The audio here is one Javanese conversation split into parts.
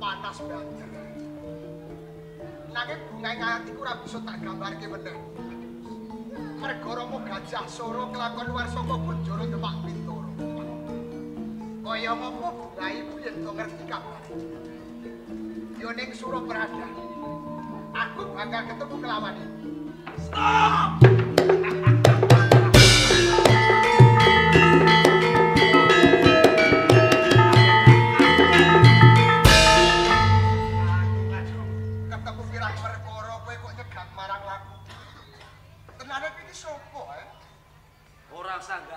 Panas banget. Nanging bungae ngati ku ora bisa tak gambarke meneh. Mergo Rama Gajah Sora kelakon luar saka Kunjara Demak Bintara. Kaya ngopo bungae ku yen to ngerti kabar. Yo ning Suraprada. Aku bakal ketemu kelawan iki. Stop!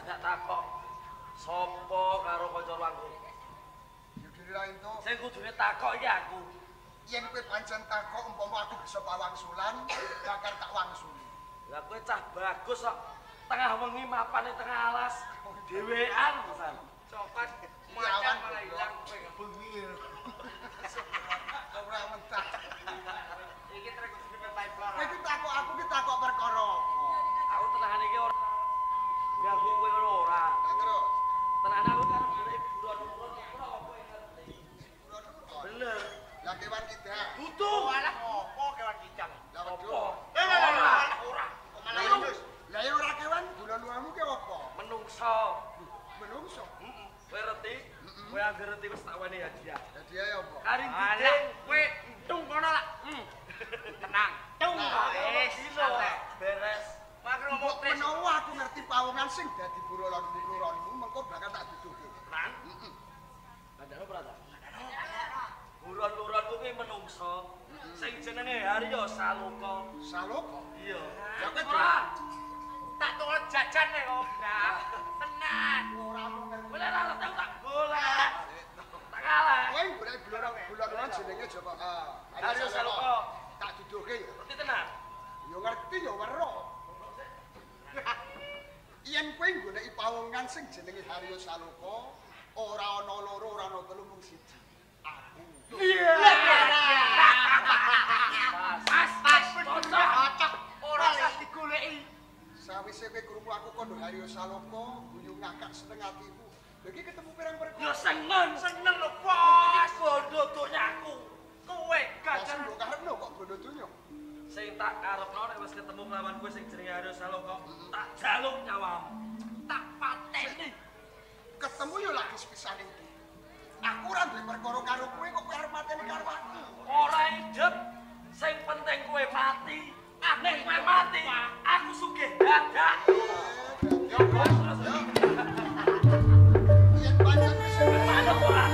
Gak takok sapa karo kanca luangku. Ya dira ento. Sing kudune takok iki aku. Yen kowe pancen takok umpama aku bisa pawangsulan, bakal tak wangsuli. Lah kowe cah bagus kok tengah wengi mapane tengah alas dhewean pisan. Copat macan malah ilang kowe bengi. Ora mentah. Iki trek kudune pipeline. Kowe iki takok aku ki takok perkara. Aku tenahan iki ora ganggu kowe ngono ora. Terus. Tenahan aku karo golek buron-buron ora apa yang ngerti. Buron-buron. Bener. Lah kewan kita. Butuh. Alah opo kewan kicang? Lah Apa? ora. Lah ya ora kewan, bulan-bulanmu ki opo? Menungso. Menungso. Heeh. Kowe ngerti? Kowe anggere ngerti wis tak wani hadiah. Hadiah ya opo? Karing diding kowe entung kono lah. Tenang. Tung kok wis beres. Makro ngomong menawa aku ngerti pawongan sing dadi buron-buronmu mengko bakal tak duduhke. Lan? Kandhane berata? Buron-buron kuwi menungso. Sing jenenge Harya Saloka. Saloka? Iya. Ya kowe ora. Tak tukul jajan nek kok. Tenan. ora ngerti. Boleh ra tak golek. Tak kalah. Kowe golek bulan-bulan jenenge Joko. Harya Saloka. Tak duduhke ya. Ngerti tenan? Ya ngerti ya weruh. Yen kowe goleki pawongan sing jenenge Harya Saloka, ora ana loro, ora ana telu mung siji. Aku. Iya. Pas. Cocok. Ora usah digoleki. Sawise kowe krungu aku kondo Harya Saloka, guyu ngakak seneng atiku. Lha iki ketemu pirang perkara. Ya seneng lho, Bos. Bondo donyaku. Kowe Gajah gajah mbok karepno kok bondo donya. sing tak karepno nek wis ketemu kelawan kowe sing jenenge Harya Saloka, tak jaluk nyawamu. Tak pateni. Ketemu yo lagi sepisan iki. Aku ora duwe perkara karo kowe kok arep mateni karo aku. Ora hidup, sing penting kowe mati. Nek kowe mati, aku sugih dadak. Ya bos. Yen pancen wis Manut ora?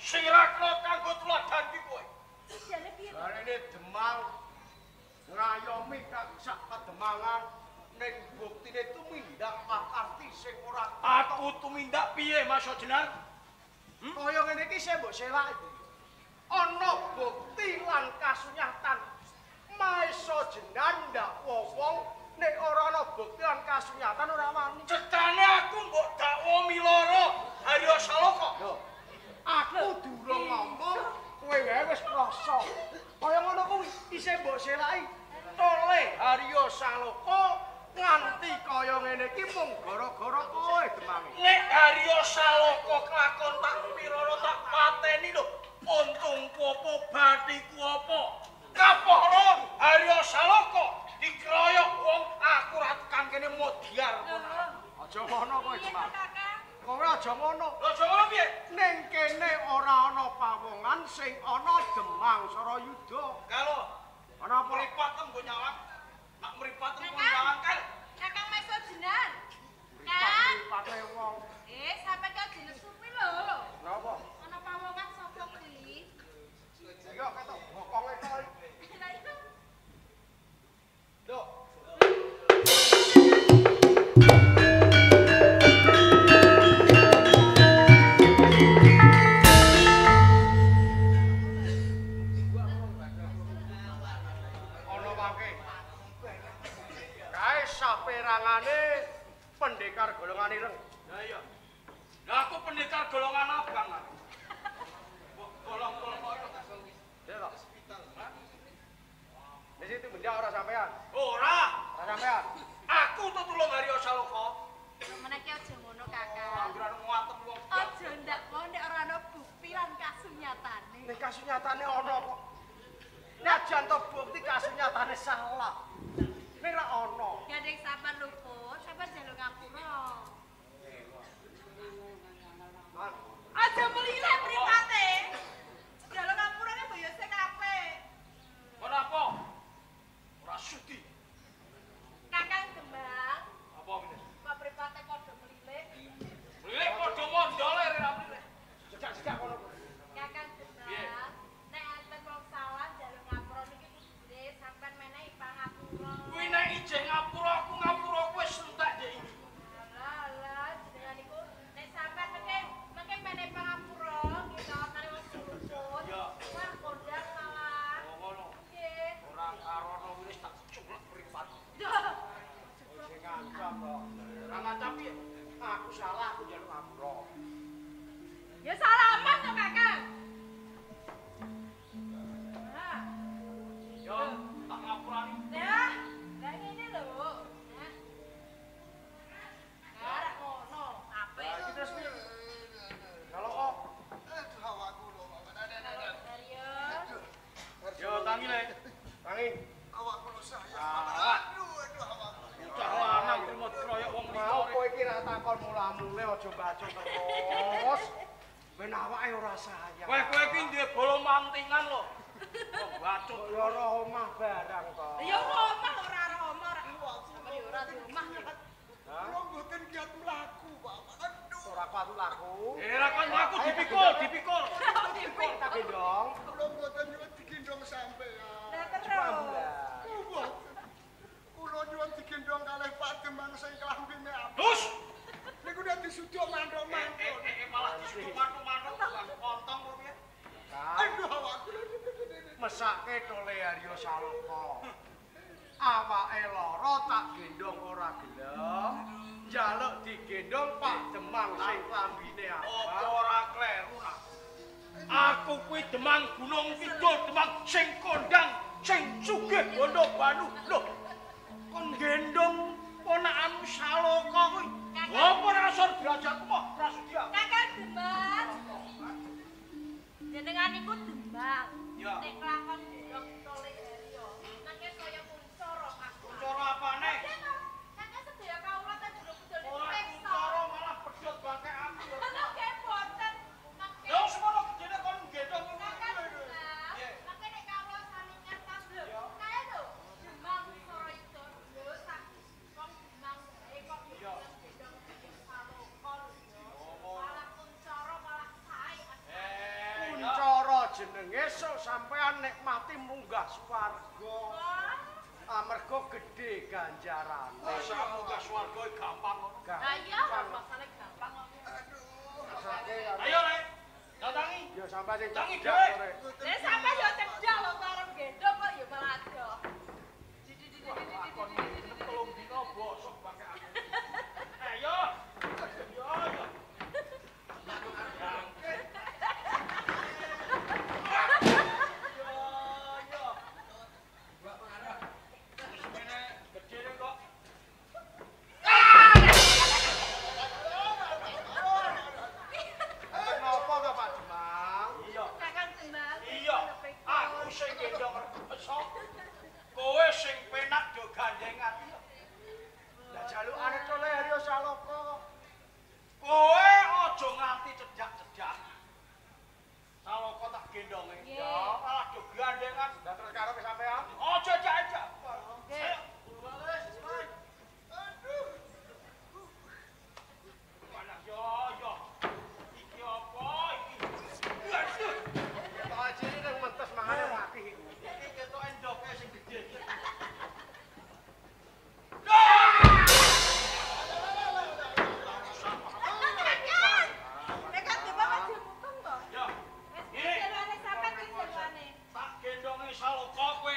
sirakno kanggo tuladan ki kowe. Jane piye? Jarene Demang ngayomi sak kademangan ning buktine tumindak pakarti sing ora Aku tumindak piye Mas Jenar? kaya ngene iki sing mbok selak iki. Ana bukti lan kasunyatan Maesa Jenar ndak wong nek ora ana bukti lan kasunyatan ora wani. Cetane aku mbok dakwa miloro Haryo Saloka. Lho, aku durung ngomong kowe wae wis krasa. Kaya ngono kuwi isih mbok selaki tole Haryo Saloka nganti kaya ngene iki mung gara-gara kowe Demang. Nek Haryo Saloka kelakon tak piroro tak pateni lho. Untungku apa bathiku apa? Kaporo Haryo Saloka dikeroyok wong aku ra tekan kene modiar ngono. Aja ngono kowe Demang. Kowe aja ngono. Lho aja ngono piye? Ning kene ora ana pawongan sing ana Demang Sarayuda. Kalau Ana apa? mripatem nggo nyawang. Nak mripatem nggo nyawang kan. Kakang Maesa Jenar. Kan? Pate wong. Sampe kok jenis supi lho. Napa? Ana pawongan sapa kuwi? Ayo ketok bokonge to. Lah itu Nduk. Ana wae. Kae saperangane pendekar golongan ireng. Lah iya. Lah aku pendekar golongan abang. Golong-golong Ya toh. Di situ benda ora sampean. ora. Ora sampean. Aku tuh tulung Haryo Saloka. meneki aja ngono Kakang. Anggaran nguatem wong. Aja ndak mau nek ora ana bukti lan kasunyatane. Nek kasunyatane ana kok. Najan to bukti kasunyatane salah. Nek ra ana. Gandeng sabar lho, Pun. Sabar jaluk ngapura. Man, Aja melilih mripate. Jaluk ngapura ki boyo sing apik. Kenapa? Ora sudi. Kakang Demang, Apa ngene? kok mripate padha melilih? Lek padha mondole ra mrene. sejak-sejak kono. Kakang Piye? Demang, nek enten wong salah jaluk ngapura niki kudune sampean menehi pangapura. Kuwi nek ijeh ngapura aku ngapura kowe entek dek iki. Alah, jenengan niku nek sampean mengke menehi pangapura, nggih kawatane wong sumpun. Ya. Wah, kondang malah. Oh ngono. Nggih. Ora karono wis tak culek mripat. Sing ngancam kok. Ra ngancam piye? Aku salah, aku njaluk ngapura. Ya salaman to, Kakang. Nah, Yo, tak ngapurani. nah, lah ngene lho. Nah. Arek ngono, apik. Lah iki terus piye? Kalau kok Aduh awakku lho. Serius. yo tangi le. Tangi. Awakku lho sayang. Ah. Aduh awakku. Bocah lanang trimo kroyok wong Mau liya. kowe iki ra takon mula-mule aja bacot terus. Ben awake ora sayang. Kowe iki duwe bolo mantingan lho. Wong bacot. Kok yo ora omah barang kok. Ya omah ora omah ora. Sampe yo ora di omah. Hah? Kula mboten kiat mlaku, Pak. Aduh. Ora kuat laku. Ra kon aku dipikul, dipikul. Kok tak gendong. Kula mboten nyuwun digendong sampean. Lah terus. Mboten. Kula nyuwun digendong kalih Pak Demang sing klambine apik. Terus Niku nek disuduk mantuk-mantuk. malah disuruh manuk-manuk kontong kok piye? Aduh awakku lho. Mesake tole Haryo Saloka. Awake lara tak gendong ora gelem. Njaluk digendong Pak Demang sing klambine Apa abang. ora kleru nak? Aku kuwi Demang Gunung Kidul, Demang sing kondang, sing sugih bondo banu. Lho, kon gendong ponakanmu Saloka kuwi. Apa ora asor derajatmu mah Prasetya? Kakang Demang. Jenengan niku Demang. Ya. Nek kelakon ndok tole Haryo. Nangke kaya kuncara aku. Cara apane? Kakang sedaya kawula ta jero kudul niku Ora peksa. cara malah pedhot bangke aku. Ana nggih boten. Nangke Ya semono gedene kon gendong kuwi. Kakang Demang. Nangke nek kawula sami ngertos lho. Kae lho Demang Sarayuda lho sak wong Demang bae kok gendong Saloka lho. Malah kuncara malah sae. besok sampean nek mati munggah swarga. Amarga gedhe ganjarane. Masa munggah swarga gampang ngono. Lah iya, masane gampang kok. Ayo Rek, datangi. Ya sampean sing Datangi cedak, dhewe. Rek. Nek sampe yo cedak lho karo gendong kok yo malah ado. Telung dina bosok pakai aku. Ayo. Yo yo. Napa to Pak Demang? Kakang Demang. Iya, aku sing gendong reso. Kowe sing penak do gandengan. Lah jalukane Tole Haryo Saloko. Kowe aja nganti cedak-cedak. Saloko tak gendonge. Nggih. Ya, malah do gandengan. Lah terus karo sampean? Aja jajak. Nggih. Mana yo yo. Iki apa iki? Aduh. Pak Haji ning mentes mangane mati iku. Iki ketok endoke sing gedhe. Nek kan Demang aja mukung to. Ya. Wis Ini jelane sampe wis jelane. tak gendonge Saloko kowe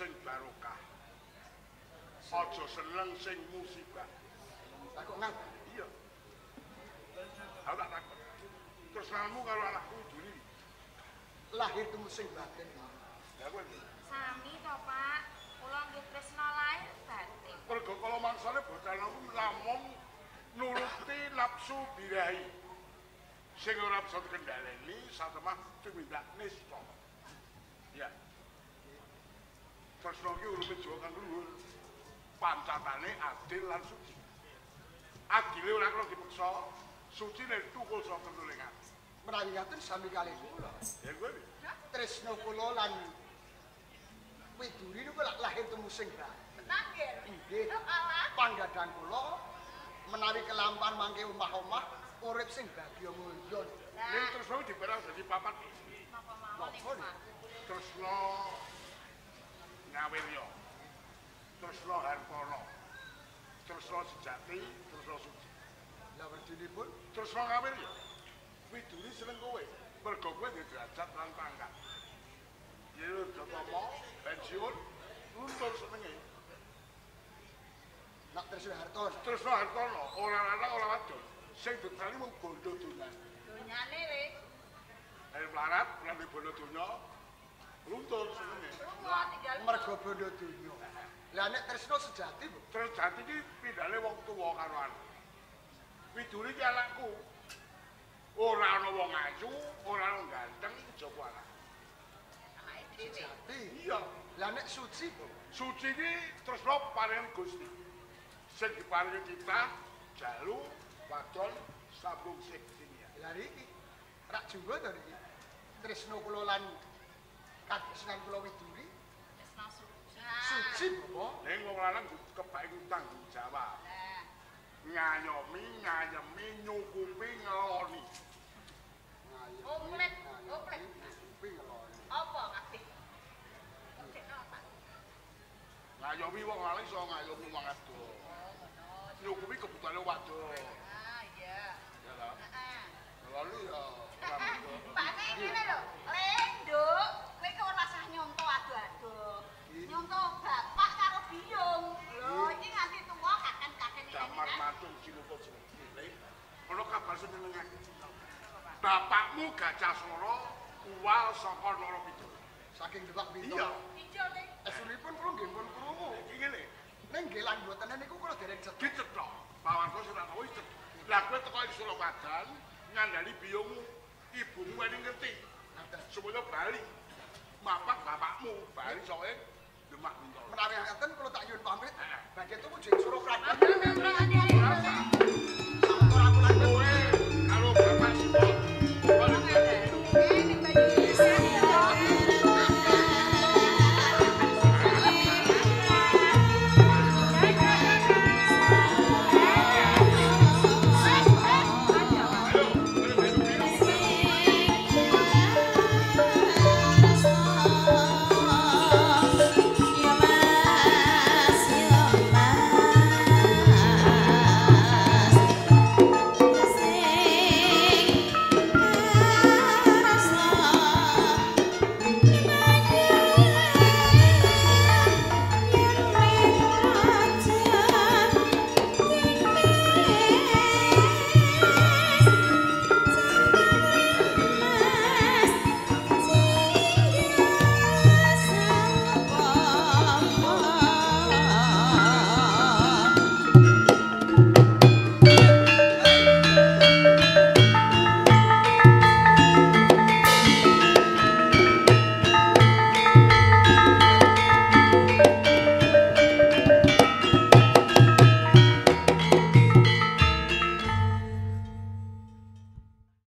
sing barokah. Aja seneng sing musibah. Tak kok ngapa? Iya. Aku tak takut. Tresnamu karo anakku Juli. Lahir temu sing batin. Ya kowe. Sami to, Pak. Kula nggih tresna lahir batin. Mergo kala mangsane bocah aku namung nuruti nafsu birahi. Sing ora bisa kendhaleni satemah tumindak nista. Ya. Tresna iki urupe Jawa kang luhur. Pancatane adil lan suci. Adile ora kena dipeksa, sucine tukul saka ketulingan. Menawi ngaten sami kalih kula. Ya kowe. Tresna kula lan Widuri niku lahir temu sing batin. Tenan nggih. Nggih. Panggadang kula menawi kelampan mangke omah-omah urip sing bagya mulya. Ning Tresna diperang dadi papat. Napa mawon niku, Pak? Tresna Ngawirya. Tresna Harpana. Tresna sejati, tresna suci. Lah wedinipun Tresna Ngawirya. Widuri seneng kowe, mergo kowe duwe derajat lan pangkat. Yen Jatama pensiun, luntur senenge. nak Tresna Hartono. Tresna Hartono, ora lanang ora wadon. Sing ditani mung bondo donya. Donyane wis. Ayo melarat, lambe bondo donya. Luntur senenge. Lunga tinggal. Mergo bondo donya. Lah nek Tresna sejati, Bu. Terus jati iki pindhane wong tuwa karo anak. Widuri ki anakku. Ora ana wong ayu, ora ana ganteng, jaba anak. Anake dhewe. Sejati. Iya, Lah nek suci, Bu. suci iki tresna paring Gusti. Sing diparingi kita jalu wadon sambung seksinya. Lah iki rak jumbo to niki. Tresna kula lan katresnan kula Widuri Tresna suci. suci, Bu. Ning wong lanang kebake tanggung jawab. Lah, Ngayomi, ngayemi, nyukupi, ngeloni. Oplet, oplet. Kuwi ngeloni. Apa kabeh? Oke, Pak. Ngayomi wong lanang iso ngayomi wong wadon. Nyukupi kebutuhane wadon. Ah, iya. Ya ta? Heeh. Ngeloni ya ora mungkin. Pak nek ngene lho, Lenduk, kowe kok ora usah nyonto ado-ado. Nyonto bapak karo biyung. Lho, iki nganti tuwa kaken-kaken iki. Damar matung cinukul cilik. Ono kabar senengake. Bapakmu Gajah Sora uwal saka Narapidana. Saking Demak Bintoro. Iya. Ijo ning Esulipun kula nggih pun krungu. Iki ngene, Ning nggih lan mboten niku kula dereng cedhak. dicethok. Bawanku ora tau cethok. Lah kowe teko ing Surabadan ngandani biyungmu. Ibumu eling ngerti. Semono bali. Mapak bapakmu bali soke Demak Bintoro. Menawi ngaten kula tak nyuwun pamit. Heeh. Badhe tuku jeng Surakarta.